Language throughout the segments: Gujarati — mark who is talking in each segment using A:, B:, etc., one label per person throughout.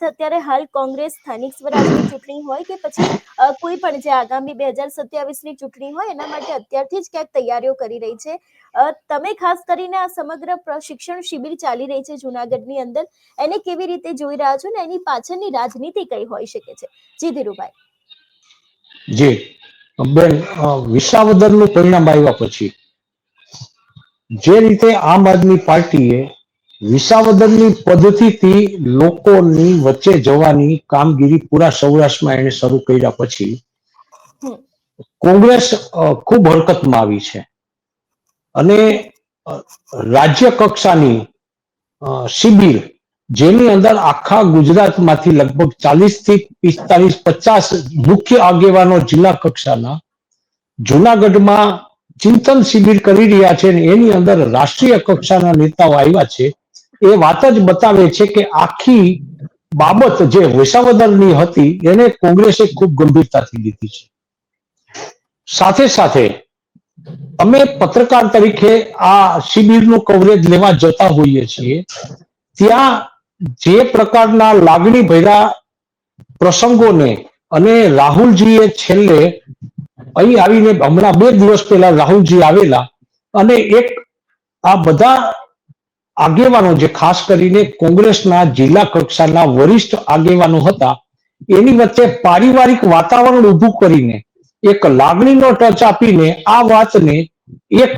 A: અત્યારે હાલ કોંગ્રેસ સ્થાનિક સ્વરાજની ચૂંટણી હોય કે પછી કોઈ પણ જે આગામી 2027ની ચૂંટણી હોય એના માટે અત્યારથી જ ક્યાંક તૈયારીઓ કરી રહી છે. તમે ખાસ કરીને આ સમગ્ર પ્રશિક્ષણ શિબિર ચાલી રહી છે જુનાગઢની અંદર, એને કેવી રીતે જોઈ રહ્યા છો ને એની પાછળની રાજનીતિ કઈ હોઈ શકે છે? જી ધીરુભાઈ.
B: જી બેન, વિસાવદરનું પરિણામ આવ્યા પછી જે રીતે આમ આદમી પાર્ટીએ વિસાવદરની પદ્ધતિથી લોકોની વચ્ચે જવાની કામગીરી પૂરા સૌરાષ્ટ્રમાં એને શરૂ કર્યા પછી કોંગ્રેસ ખૂબ હરકતમાં આવી છે અને રાજ્ય કક્ષાની શિબિર, જેની અંદર આખા ગુજરાતમાંથી લગભગ 40 થી 45-50 મુખ્ય આગેવાનો જિલ્લા કક્ષાના જુનાગઢમાં ચિંતન શિબિર કરી રહ્યા છે. એની અંદર રાષ્ટ્રીય કક્ષાના નેતાઓ આવ્યા છે. એ વાત જ બતાવે છે કે આખી બાબત જે વિસાવદરની હતી એને કોંગ્રેસે ખૂબ ગંભીરતાથી લીધી છે. સાથે સાથે અમે પત્રકાર તરીકે આ શિબિરનું કવરેજ લેવા જતા હોઈએ છીએ, ત્યાં જે પ્રકારના લાગણી ભર્યા પ્રસંગોને અને રાહુલજીએ છેલ્લે અહીં આવીને હમણાં 2 દિવસ પહેલા રાહુલજી આવેલા અને એક આ બધા આગેવાનો જે ખાસ કરીને કોંગ્રેસના જિલ્લા કક્ષાના વરિષ્ઠ આગેવાનો હતા એની વચ્ચે પારિવારિક વાતાવરણ ઊભું કરીને એક લાગણીનો ટચ આપીને આ વાતને એક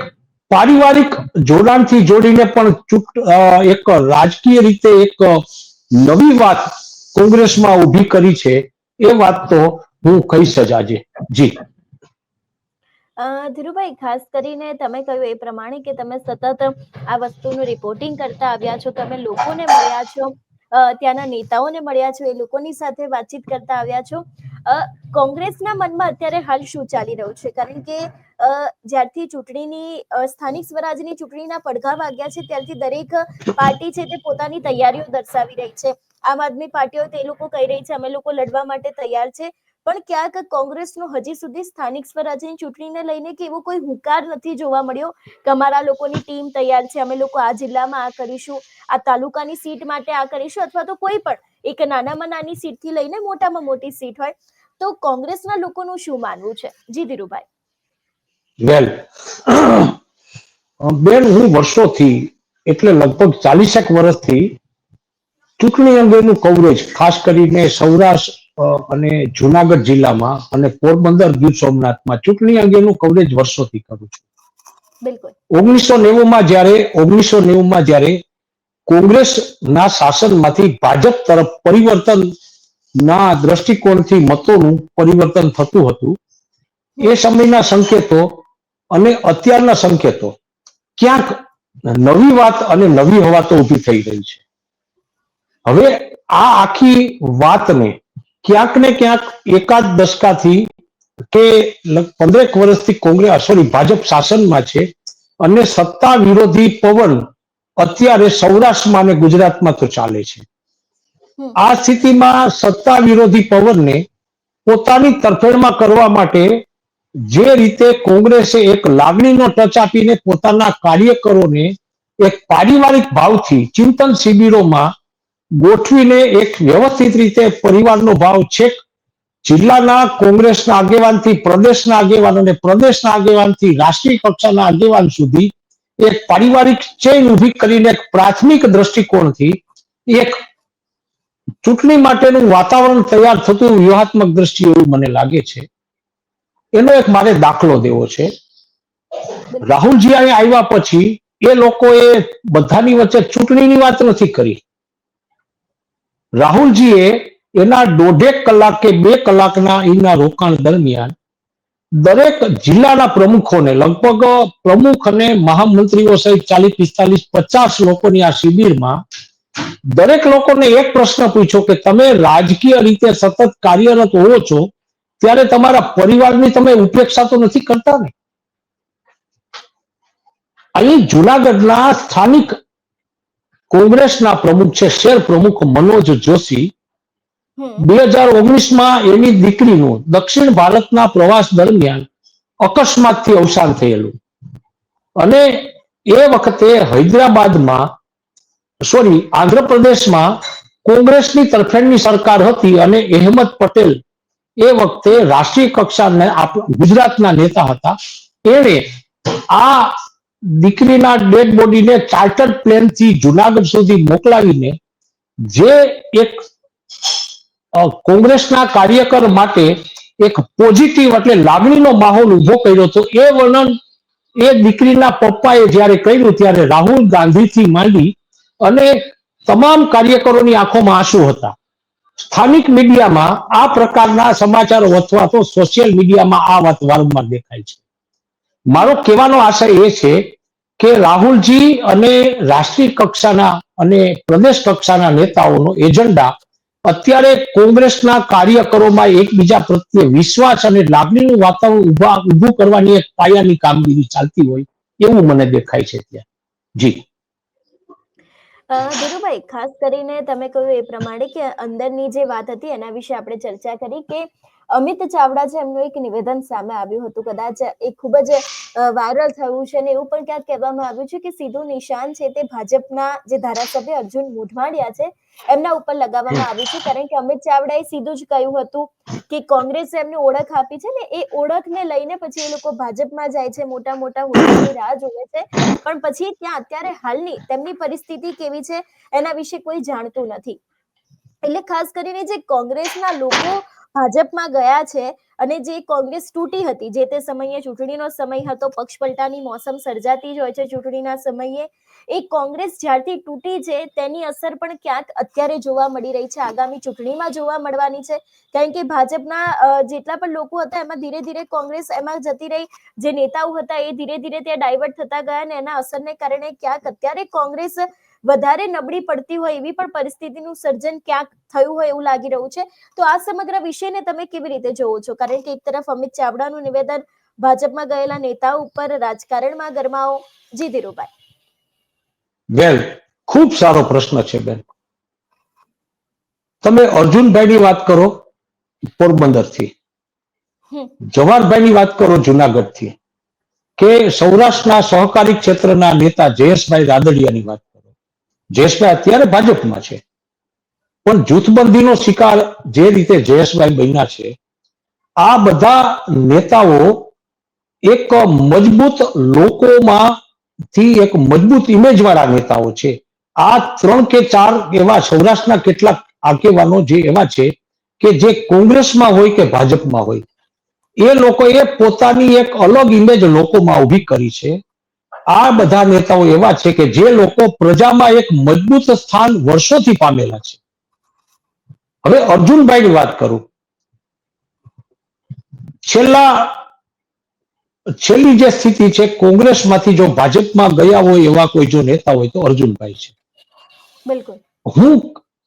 B: પારિવારિક જોડાણથી જોડીને પણ એક રાજકીય રીતે એક નવી વાત કોંગ્રેસમાં ઊભી કરી છે. એ વાત તો હું કહીશ જ આજે. જી
A: ધીરુભાઈ, ખાસ કરીને તમે કહ્યું એ પ્રમાણે કે તમે સતત આ વસ્તુનું રિપોર્ટિંગ કરતા આવ્યા છો, તમે લોકોને મળ્યા છો, ત્યાંના નેતાઓને મળ્યા છો, એ લોકોની સાથે વાતચીત કરતા આવ્યા છો. કોંગ્રેસના મનમાં અત્યારે હાલ શું ચાલી રહ્યું છે? કારણ કે જ્યારથી ચૂંટણીની સ્થાનિક સ્વરાજની ચૂંટણીના પડઘા વાગ્યા છે ત્યારથી દરેક પાર્ટી છે તે પોતાની તૈયારીઓ દર્શાવી રહી છે. આમ આદમી પાર્ટીઓ તે લોકો કહી રહી છે અમે લોકો લડવા માટે તૈયાર છે, પણ ક્યાંક કોંગ્રેસનો હજી સુધી સ્થાનિક સ્વરાજની ચૂંટણીને લઈને કે એવો કોઈ હુંકાર નથી જોવા મળ્યો કે અમારા લોકોની ટીમ તૈયાર છે, અમે લોકો આ જિલ્લામાં આ કરીશું, આ તાલુકાની સીટ માટે આ કરીશું, અથવા તો કોઈ પણ એક નાનામાં નાની સીટથી લઈને મોટામાં મોટી સીટ હોય તો કોંગ્રેસના લોકોનું શું માનવું છે? જી ધીરુભાઈ.
B: બેન, હું વર્ષોથી એટલે લગભગ 40 વર્ષથી ચૂંટણી અંગેનું કવરેજ ખાસ કરીને સૌરાષ્ટ્ર અને જુનાગઢ જિલ્લામાં અને પોરબંદર ગીર સોમનાથમાં ચૂંટણી અંગેનું કવરેજ વર્ષોથી કરું છું.
A: બિલકુલ.
B: 1990માં જ્યારે કોંગ્રેસના શાસનમાંથી ભાજપ તરફ પરિવર્તનના દ્રષ્ટિકોણથી મતોનું પરિવર્તન થતું હતું, એ સમયના સંકેતો અને અત્યારના સંકેતો ક્યાંક નવી વાત અને નવી હવા તો ઊભી થઈ રહી છે. હવે આ આખી વાતને ક્યાંક ને ક્યાંક એકાદ દશકાથી કે 15 વર્ષથી ભાજપ શાસનમાં છે અને સત્તા વિરોધી પવન અત્યારે સૌરાષ્ટ્રમાં અને ગુજરાતમાં તો ચાલે છે. આ સ્થિતિમાં સત્તા વિરોધી પવનને પોતાની તરફેણમાં કરવા માટે જે રીતે કોંગ્રેસે એક લાગણીનો ટચ આપીને પોતાના કાર્યકરોને એક પારિવારિક ભાવથી ચિંતન શિબિરોમાં ગોઠવીને એક વ્યવસ્થિત રીતે પરિવારનો ભાવ છેક જિલ્લાના કોંગ્રેસના આગેવાનથી પ્રદેશના આગેવાન અને પ્રદેશના આગેવાનથી રાષ્ટ્રીય કક્ષાના આગેવાન સુધી એક પારિવારિક ચેઇન ઊભી કરીને એક પ્રાથમિક દ્રષ્ટિકોણથી એક ચૂંટણી માટેનું વાતાવરણ તૈયાર થતું વ્યૂહાત્મક દ્રષ્ટિએ એવું મને લાગે છે. એનો એક મારે દાખલો દેવો છે. રાહુલજી અહીંયા આવ્યા પછી એ લોકોએ બધાની વચ્ચે ચૂંટણીની વાત નથી કરી. રાહુલજીએ એના 1.5 કલાક કે 2 કલાકના એના રોકાણ દરમિયાન દરેક જિલ્લાના પ્રમુખોને, લગભગ પ્રમુખ અને મહામંત્રીઓ સહિત 40-45-50 લોકોની આ શિબિરમાં દરેક લોકોને એક પ્રશ્ન પૂછ્યો કે તમે રાજકીય રીતે સતત કાર્યરત હોવો છો ત્યારે તમારા પરિવારની તમે ઉપેક્ષા તો નથી કરતા ને? અહીં જુનાગઢના સ્થાનિક કોંગ્રેસના પ્રમુખ છે, શહેર પ્રમુખ મનોજ જોશી, 2019માં એની દીકરીનું દક્ષિણ ભારતના પ્રવાસ દરમિયાન અકસ્માતથી અવસાન થયેલું અને એ વખતે આંધ્રપ્રદેશમાં કોંગ્રેસની તરફેણની સરકાર હતી અને અહેમદ પટેલ એ વખતે રાષ્ટ્રીય કક્ષાના ગુજરાતના નેતા હતા. એણે આ દીકરીના ડેડ બોડીને ચાર્ટર્ડ પ્લેનથી જુનાગઢ સુધી મોકલાવીને જે એક કોંગ્રેસના કાર્યકર માટે એક પોઝિટિવ એટલે લાગણીનો માહોલ ઉભો કર્યો હતો, એ વર્ણન એ દીકરીના પપ્પાએ જ્યારે કર્યું ત્યારે રાહુલ ગાંધીથી માંડી અને તમામ કાર્યકરોની આંખોમાં આંસુ હતા. સ્થાનિક મીડિયામાં આ પ્રકારના સમાચારો અથવા તો સોશિયલ મીડિયામાં આ વાત વારંવાર દેખાય છે. મારો કહેવાનો આશય એ છે કે રાહુલજી અને રાષ્ટ્રીય કક્ષાના અને પ્રદેશ કક્ષાના નેતાઓનો એજન્ડા અત્યારે કોંગ્રેસના કાર્યકરોમાં એકબીજા પ્રત્યે વિશ્વાસ અને લાગણીનું વાતાવરણ ઊભું કરવાની એક પાયાની કામગીરી ચાલતી હોય એવું મને દેખાય છે ત્યાં. જી
A: ધીરુભાઈ, ખાસ કરીને તમે કહ્યું એ પ્રમાણે કે અંદરની જે વાત હતી એના વિશે આપણે ચર્ચા કરી કે અમિત ચાવડા છે એમનું એક નિવેદન સામે આવ્યું હતું, કદાચ એ ખૂબ જ વાયરલ થયું છે અને એવું પણ ક્યાંક કહેવામાં આવ્યું છે કે સીધું નિશાન છે તે ભાજપના જે ધારાસભ્ય અર્જુન મોઢવાડિયા છે એમના ઉપર લગાવવામાં આવ્યું છે, કારણ કે અમિત ચાવડાએ સીધું જ કહ્યું હતું કે કોંગ્રેસે એમને ઓળખ આપી છે ને એ ઓળખને લઈને પછી એ લોકો ભાજપમાં જાય છે, મોટા મોટા હોદ્દાની રાહ જોવે છે, પણ પછી ત્યાં અત્યારે હાલની તેમની પરિસ્થિતિ કેવી છે એના વિશે કોઈ જાણતું નથી. એટલે ખાસ કરીને જે કોંગ્રેસના લોકો ભાજપમાં ગયા છે અને જે કોંગ્રેસ તૂટી હતી, જે તે સમયે ચૂંટણીનો સમય હતો, પક્ષ પલટાની મોસમ સર્જાતી જ હોય છે ચૂંટણીના સમયે, એ કોંગ્રેસ જ્યારથી તૂટી છે તેની અસર પણ ક્યાંક અત્યારે જોવા મળી રહી છે, આગામી ચૂંટણીમાં જોવા મળવાની છે, કારણ કે ભાજપના જેટલા પણ લોકો હતા એમાં ધીરે ધીરે કોંગ્રેસ એમાં જતી રહી, જે નેતાઓ હતા એ ધીરે ધીરે ત્યાં ડાયવર્ટ થતા ગયા અને એના અસરને કારણે ક્યાંક અત્યારે કોંગ્રેસ વધારે નબળી પડતી હોય એવી પણ પરિસ્થિતિનું સર્જન ક્યાંક થયું હોય એવું લાગી રહ્યું છે. તો આ સમગ્ર વિષયને તમે કેવી રીતે જોવો છો? કારણ કે એક તરફ અમિત ચાવડાનું નિવેદન, ભાજપમાં ગયેલા નેતાઓ ઉપર રાજકારણમાં ગરમાવો. જી ધીરુભાઈ.
B: બેન, ખૂબ સારો પ્રશ્ન છે બેન. તમે અર્જુનભાઈની વાત કરો પોરબંદરથી, જવાહરભાઈની વાત કરો જુનાગઢથી, કે સૌરાષ્ટ્રના સહકારી ક્ષેત્રના નેતા જયેશભાઈ રાદડિયાની વાત કરો. જયેશભાઈ અત્યારે ભાજપમાં છે, પણ જૂથબંધીનો શિકાર જે રીતે જયેશભાઈ બન્યા છે, આ બધા નેતાઓ એક મજબૂત લોકોમાંથી એક મજબૂત ઇમેજ વાળા નેતાઓ છે. આ 3 કે 4 એવા સૌરાષ્ટ્રના કેટલાક આગેવાનો જે એવા છે કે જે કોંગ્રેસમાં હોય કે ભાજપમાં હોય, એ લોકોએ પોતાની એક અલગ ઇમેજ લોકોમાં ઊભી કરી છે. આ બધા નેતાઓ એવા છે કે જે લોકો પ્રજામાં એક મજબૂત સ્થાન વર્ષોથી પામેલા છે. હવે અર્જુનભાઈની વાત કરું, છેલ્લી જે સ્થિતિ છે, કોંગ્રેસમાંથી જો ભાજપમાં ગયા હોય એવા કોઈ જો નેતા હોય તો અર્જુનભાઈ છે.
A: બિલકુલ.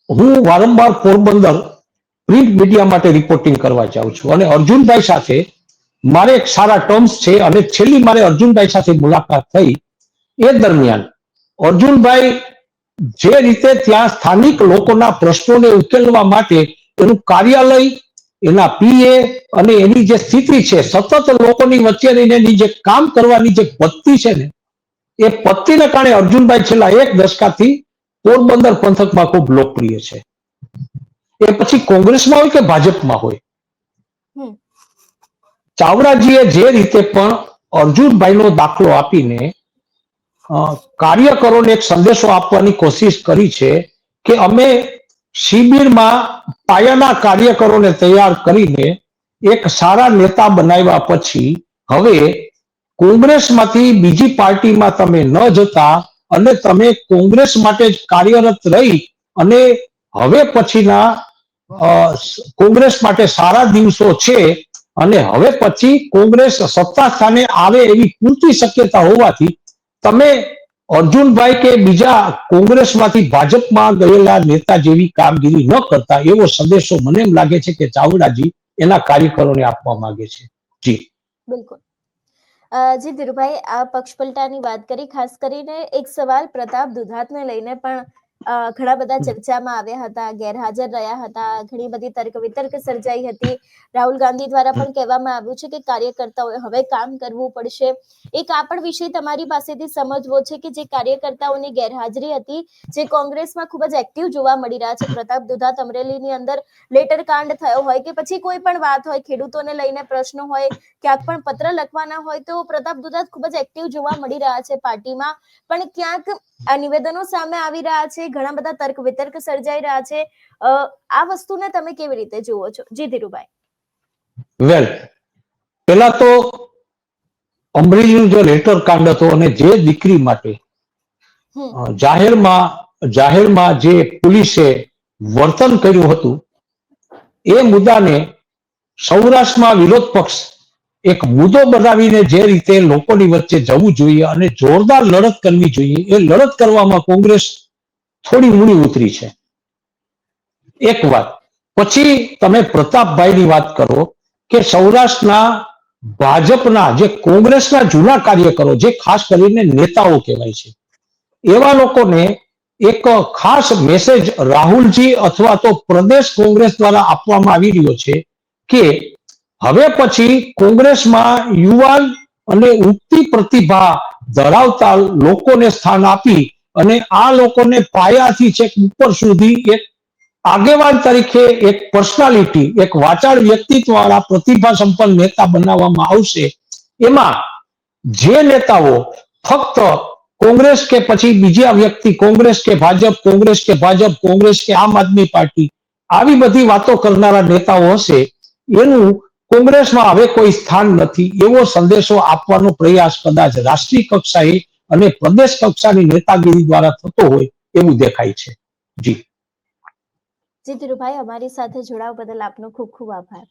B: હું વારંવાર પોરબંદર પ્રિન્ટ મીડિયા માટે રિપોર્ટિંગ કરવા જાઉં છું અને અર્જુનભાઈ સાથે મારે એક સારા ટર્મ્સ છે અને છેલ્લી મારે અર્જુનભાઈ સાથે મુલાકાત થઈ એ દરમિયાન અર્જુનભાઈ જે રીતે ત્યાં સ્થાનિક લોકોના પ્રશ્નોને ઉકેલવા માટે એનું કાર્યાલય, એના પીએ અને એની જે સ્થિતિ છે, સતત લોકોની વચ્ચે રહીને એની જે કામ કરવાની જે પદ્ધતિ છે ને, એ પદ્ધતિને કારણે અર્જુનભાઈ છેલ્લા 1 દશકાથી પોરબંદર પંથકમાં ખૂબ લોકપ્રિય છે. એ પછી કોંગ્રેસમાં હોય કે ભાજપમાં હોય, ચાવડાજીએ જે રીતે પણ અર્જુનભાઈનો દાખલો આપીને કાર્યકરોને એક સંદેશો આપવાની કોશિશ કરી છે કે અમે શિબિરમાં પાયાના કાર્યકરોને તૈયાર કરીને એક સારા નેતા બનાવ્યા પછી હવે કોંગ્રેસમાંથી બીજી પાર્ટીમાં તમે ન જતા અને તમે કોંગ્રેસ માટે જ કાર્યરત રહી અને હવે પછીના કોંગ્રેસ માટે સારા દિવસો છે અને હવે પછી કોંગ્રેસ સત્તા સ્થાને આવે એવી પૂરતી શક્યતા હોવાથી તમે અર્જુનભાઈ કે બીજા કોંગ્રેસમાંથી ભાજપમાં ગયેલા નેતા જેવી કામગીરી ન કરતા એવો સંદેશો મને એમ લાગે છે કે ચાવડાજી એના કાર્યકરોને આપવા માંગે છે. જી
A: બિલકુલ. જી ધીરુભાઈ, આ પક્ષ પલટાની વાત કરી, ખાસ કરીને એક સવાલ પ્રતાપ દુધાતને લઈને પણ ઘણા બધા ચર્ચામાં આવ્યા હતા, ગેરહાજર રહ્યા હતા, ઘણી બધી તર્ક વિતર્ક સર્જાઈ હતી. રાહુલ ગાંધી દ્વારા પણ કહેવામાં આવ્યું છે કે કાર્યકર્તાઓએ હવે કામ કરવું પડશે. એક આ પણ વિષય તમારી પાસેથી સમજવો છે કે જે કાર્યકર્તાઓની ગેરહાજરી હતી, જે કોંગ્રેસમાં ખૂબ જ એક્ટિવ જોવા મળી રહ્યા છે. પ્રતાપ દુધાત અમરેલીની અંદર લેટર કાંડ થયો હોય કે પછી કોઈ પણ વાત હોય, ખેડૂતોને લઈને પ્રશ્નો હોય, ક્યાંક પણ પત્ર લખવાના હોય, તો પ્રતાપ દુધાત ખૂબ જ એક્ટિવ જોવા મળી રહ્યા છે પાર્ટીમાં. પણ ક્યાંક આ નિવેદનો સામે આવી રહ્યા છે, ઘણા બધા તર્ક વિતર્ક સર્જાઈ રહ્યા છે. આ વસ્તુને તમે કેવી રીતે જુઓ છો? જી ધીરુભાઈ.
B: વેલ, પેલા તો અમરેલીનો જે લેટર કાંડ હતો અને જે દીકરી માટે જાહેરમાં જે પોલીસે વર્તન કર્યું હતું, એ મુદ્દાને સૌરાષ્ટ્રમાં વિરોધ પક્ષ એક મુદ્દો બનાવીને જે રીતે લોકોની વચ્ચે જવું જોઈએ અને જોરદાર લડત કરવી જોઈએ, એ લડત કરવામાં કોંગ્રેસ થોડી મૂડી ઉતરી છે. એક વાત. પછી તમે પ્રતાપભાઈની વાત કરો કે સૌરાષ્ટ્રના ભાજપના જે કોંગ્રેસના જૂના કાર્યકરો, જે ખાસ કરીને નેતાઓ કહેવાય છે, એવા લોકોને એક ખાસ મેસેજ રાહુલજી અથવા તો પ્રદેશ કોંગ્રેસ દ્વારા આપવામાં આવી રહ્યો છે કે હવે પછી કોંગ્રેસમાં યુવાન અને ઉગતી પ્રતિભા ધરાવતા લોકોને સ્થાન આપી અને આ લોકોને પાયાથી છેક ઉપર સુધી એક આગેવાન તરીકે, એક પર્સનાલિટી, એક વાચાળ વ્યક્તિત્વ વાળા પ્રતિભા સંપન્ન નેતા બનાવવામાં આવશે. એમાં જે નેતાઓ ફક્ત કોંગ્રેસ કે પછી બીજા વ્યક્તિ, કોંગ્રેસ કે ભાજપ, કોંગ્રેસ કે ભાજપ, કોંગ્રેસ કે આમ આદમી પાર્ટી, આવી બધી વાતો કરનારા નેતાઓ હશે, એનું કોંગ્રેસમાં હવે કોઈ સ્થાન નથી, એવો સંદેશો આપવાનો પ્રયાસ કદાચ રાષ્ટ્રીય કક્ષાએ અને પ્રદેશ કક્ષાની નેતાગીરી દ્વારા થતો હોય એવું દેખાય છે. જી
A: ધીરુભાઈ, અમારી સાથે જોડાવા બદલ આપનો ખૂબ ખૂબ આભાર.